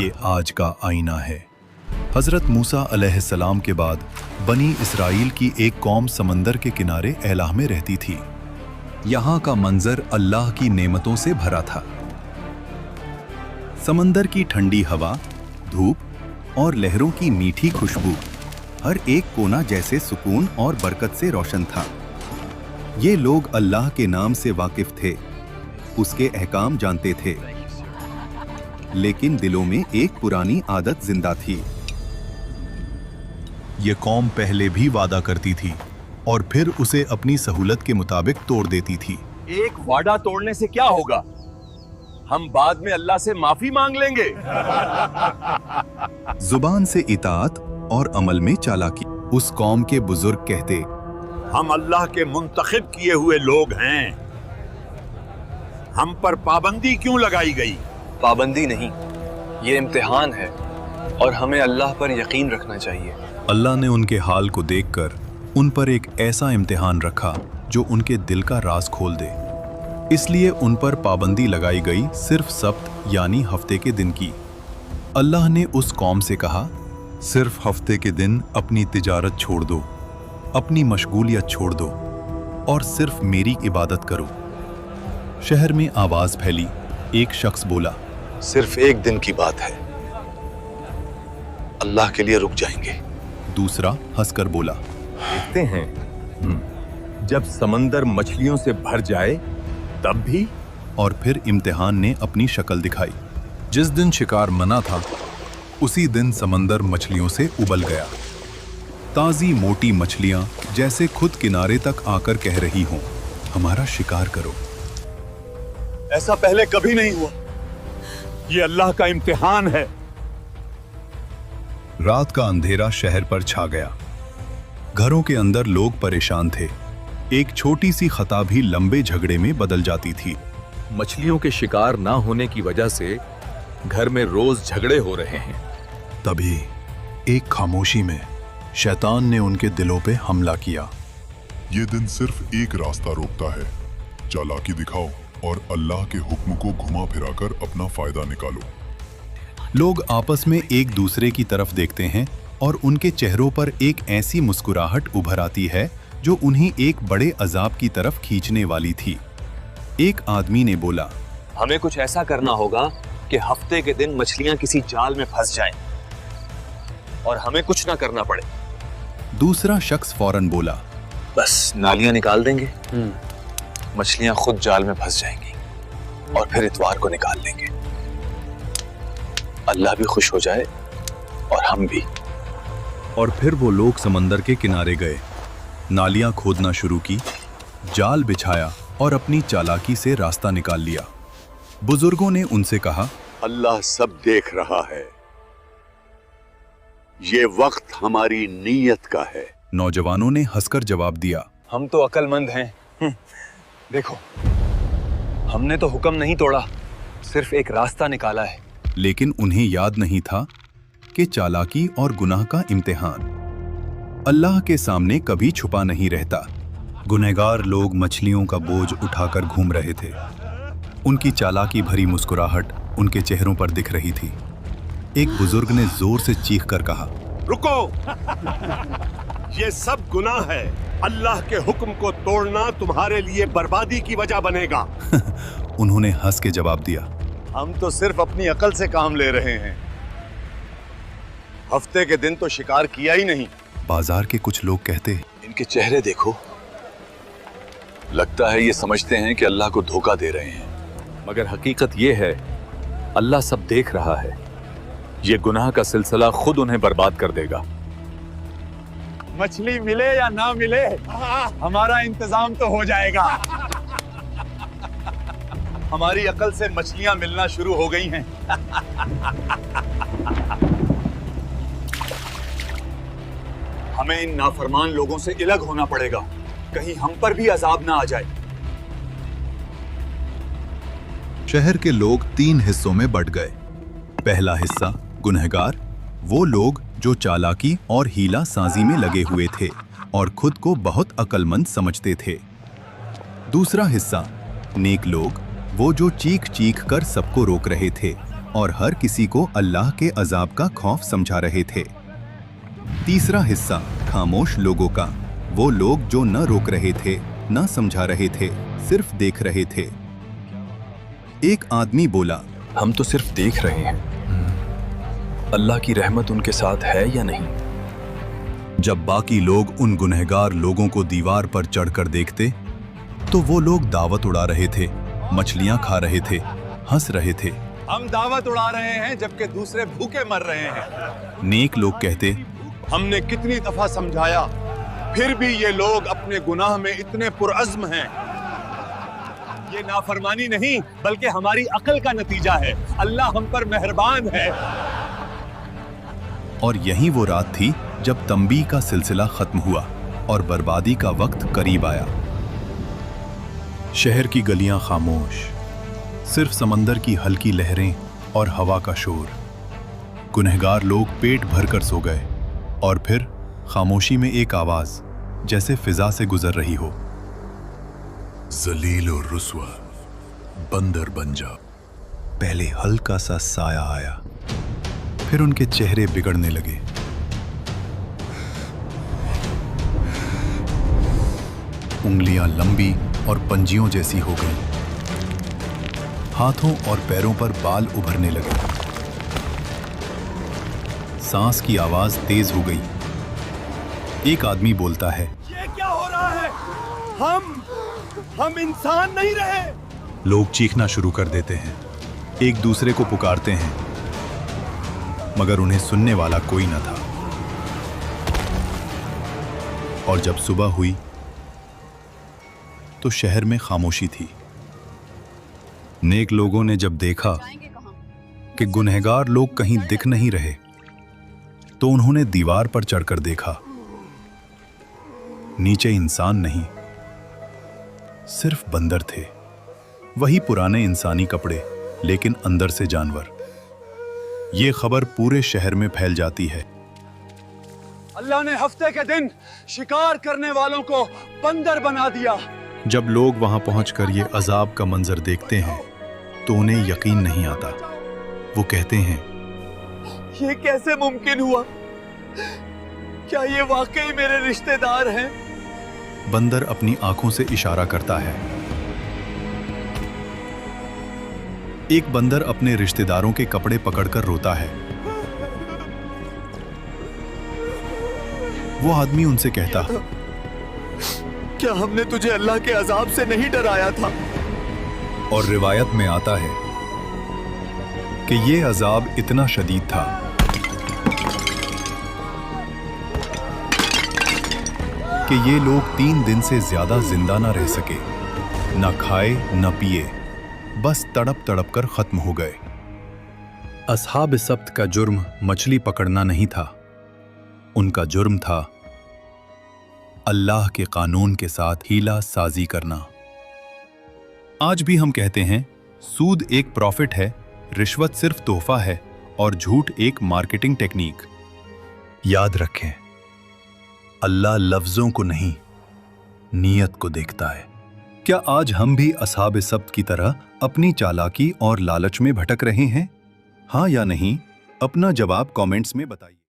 ये आज का आईना है। हजरत मूसा अलैहिस्सलाम के बाद बनी इसराइल की एक कौम समंदर के किनारे एलाह में रहती थी। यहाँ का मंजर अल्लाह की नेमतों से भरा था। समंदर की ठंडी हवा, धूप और लहरों की मीठी खुशबू, हर एक कोना जैसे सुकून और बरकत से रोशन था। ये लोग अल्लाह के नाम से वाकिफ थे, उसके अहकाम जानते थे, लेकिन दिलों में एक पुरानी आदत जिंदा थी। ये कौम पहले भी वादा करती थी और फिर उसे अपनी सहूलत के मुताबिक तोड़ देती थी। एक वादा तोड़ने से क्या होगा? हम बाद में अल्लाह से माफी मांग लेंगे। जुबान से इताअत और अमल में चालाकी। उस कौम के बुजुर्ग कहते, हम अल्लाह के मुंतखब किए हुए लोग हैं, हम पर पाबंदी क्यों लगाई गई? पाबंदी नहीं, ये इम्तिहान है और हमें अल्लाह पर यकीन रखना चाहिए। अल्लाह ने उनके हाल को देखकर उन पर एक ऐसा इम्तिहान रखा जो उनके दिल का राज खोल दे। इसलिए उन पर पाबंदी लगाई गई सिर्फ सब्त यानी हफ्ते के दिन की। अल्लाह ने उस कौम से कहा, सिर्फ हफ्ते के दिन अपनी तिजारत छोड़ दो, अपनी मशगूलियत छोड़ दो और सिर्फ मेरी इबादत करो। शहर में आवाज फैली। एक शख्स बोला, सिर्फ एक दिन की बात है, अल्लाह के लिए रुक जाएंगे। दूसरा हंसकर बोला, देखते हैं जब समंदर मछलियों से भर जाए तब भी। और फिर इम्तिहान ने अपनी शक्ल दिखाई। जिस दिन शिकार मना था उसी दिन समंदर मछलियों से उबल गया। ताजी मोटी मछलियां जैसे खुद किनारे तक आकर कह रही हों, हमारा शिकार करो। ऐसा पहले कभी नहीं हुआ, ये अल्लाह का इम्तिहान है। रात का अंधेरा शहर पर छा गया। घरों के अंदर लोग परेशान थे। एक छोटी सी खता भी लंबे झगड़े में बदल जाती थी। मछलियों के शिकार ना होने की वजह से घर में रोज झगड़े हो रहे हैं। तभी एक खामोशी में शैतान ने उनके दिलों पे हमला किया। ये दिन सिर्फ एक रास्ता रोकता है, चालाकी दिखाओ और अल्लाह के हुक्म को घुमा फिराकर अपना फायदा निकालो। लोग आपस में एक दूसरे की तरफ देखते हैं और उनके चेहरों पर एक ऐसी मुस्कुराहट उभर आती है जो उन्हें एक बड़े अजाब की तरफ खींचने वाली थी। एक आदमी ने बोला, हमें कुछ ऐसा करना होगा कि हफ्ते के दिन मछलियां किसी जाल में फंस जाएं और हमें कुछ ना करना पड़े। दूसरा शख्स फौरन बोला, बस नालियां निकाल देंगे, मछलियां खुद जाल में फंस जाएंगी और फिर इतवार को निकाल लेंगे। अल्लाह भी खुश हो जाए और हम भी। और फिर वो लोग समंदर के किनारे गए, नालियां खोदना शुरू की, जाल बिछाया और अपनी चालाकी से रास्ता निकाल लिया। बुजुर्गों ने उनसे कहा, अल्लाह सब देख रहा है, ये वक्त हमारी नीयत का है। नौजवानों ने हंसकर जवाब दिया, हम तो अक्लमंद हैं। देखो, हमने तो हुक्म नहीं तोड़ा, सिर्फ एक रास्ता निकाला है। लेकिन उन्हें याद नहीं था कि चालाकी और गुनाह का इम्तिहान अल्लाह के सामने कभी छुपा नहीं रहता। गुनहगार लोग मछलियों का बोझ उठाकर घूम रहे थे। उनकी चालाकी भरी मुस्कुराहट उनके चेहरों पर दिख रही थी। एक बुजुर्ग ने जोर से चीख कर कहा, रुको, ये सब गुनाह है। अल्लाह के हुक्म को तोड़ना तुम्हारे लिए बर्बादी की वजह बनेगा। उन्होंने हंस के जवाब दिया, हम तो सिर्फ अपनी अकल से काम ले रहे हैं, हफ्ते के दिन तो शिकार किया ही नहीं। बाजार के कुछ लोग कहते, इनके चेहरे देखो, लगता है ये समझते हैं कि अल्लाह को धोखा दे रहे हैं। मगर हकीकत ये है, अल्लाह सब देख रहा है। ये गुनाह का सिलसिला खुद उन्हें बर्बाद कर देगा। मछली मिले या ना मिले, हमारा इंतजाम तो हो जाएगा। हमारी अकल से मछलियां मिलना शुरू हो गई हैं। हमें इन नाफरमान लोगों से अलग होना पड़ेगा, कहीं हम पर भी अजाब ना आ जाए। शहर के लोग 3 हिस्सों में बंट गए। पहला हिस्सा गुनहगार, वो लोग जो चालाकी और हीला साजी में लगे हुए थे और खुद को बहुत अक्लमंद समझते थे। दूसरा हिस्सा नेक लोग, वो जो चीख चीख कर सबको रोक रहे थे और हर किसी को अल्लाह के अजाब का खौफ समझा रहे थे। तीसरा हिस्सा खामोश लोगों का, वो लोग जो न रोक रहे थे, न समझा रहे थे, सिर्फ देख रहे थे। एक आदमी बोला, हम तो सिर्फ देख रहे हैं, अल्लाह की रहमत उनके साथ है या नहीं। जब बाकी लोग उन गुनहगार लोगों को दीवार पर चढ़कर देखते तो वो लोग दावत उड़ा रहे थे, मछलियां खा रहे थे, हंस रहे थे। हम दावत उड़ा रहे हैं जबकि दूसरे भूखे मर रहे हैं। नेक लोग कहते, हमने कितनी दफा समझाया, फिर भी ये लोग अपने गुनाह में इतने पुरअज़्म हैं। ये नाफरमानी नहीं बल्कि हमारी अक्ल का नतीजा है। अल्लाह हम पर मेहरबान है। और यही वो रात थी जब तंबीह का सिलसिला खत्म हुआ और बर्बादी का वक्त करीब आया। शहर की गलियां खामोश, सिर्फ समंदर की हल्की लहरें और हवा का शोर। गुनहगार लोग पेट भरकर सो गए और फिर खामोशी में एक आवाज जैसे फिजा से गुजर रही हो, जलील और रुस्वा, बंदर बन जा। पहले हल्का सा साया आया, फिर उनके चेहरे बिगड़ने लगे। उंगलियां लंबी और पंजियों जैसी हो गईं। हाथों और पैरों पर बाल उभरने लगे। सांस की आवाज तेज हो गई। एक आदमी बोलता है, ये क्या हो रहा है? हम इंसान नहीं रहे। लोग चीखना शुरू कर देते हैं, एक दूसरे को पुकारते हैं, मगर उन्हें सुनने वाला कोई न था। और जब सुबह हुई तो शहर में खामोशी थी। नेक लोगों ने जब देखा कि गुनहगार लोग कहीं दिख नहीं रहे तो उन्होंने दीवार पर चढ़कर देखा। नीचे इंसान नहीं, सिर्फ बंदर थे। वही पुराने इंसानी कपड़े, लेकिन अंदर से जानवर। ये खबर पूरे शहर में फैल जाती है। अल्लाह ने हफ्ते के दिन शिकार करने वालों को बंदर बना दिया। जब लोग वहां पहुंचकर ये अजाब का मंजर देखते हैं तो उन्हें यकीन नहीं आता। वो कहते हैं, ये कैसे मुमकिन हुआ? क्या ये वाकई मेरे रिश्तेदार हैं? बंदर अपनी आंखों से इशारा करता है। एक बंदर अपने रिश्तेदारों के कपड़े पकड़कर रोता है। वो आदमी उनसे कहता, क्या हमने तुझे अल्लाह के अजाब से नहीं डराया था? और रिवायत में आता है कि ये अजाब इतना शदीद था कि ये लोग 3 दिन से ज्यादा जिंदा ना रह सके, ना खाए न पिए, बस तड़प तड़प कर खत्म हो गए। अस्हाब सब्त का जुर्म मछली पकड़ना नहीं था, उनका जुर्म था अल्लाह के कानून के साथ हीला साजी करना। आज भी हम कहते हैं, सूद एक प्रॉफिट है, रिश्वत सिर्फ तोहफा है और झूठ एक मार्केटिंग टेक्निक। याद रखें, अल्लाह लफ्जों को नहीं, नीयत को देखता है। क्या आज हम भी अस्हाब सब्त की तरह अपनी चालाकी और लालच में भटक रहे हैं? हाँ या नहीं? अपना जवाब कमेंट्स में बताइए।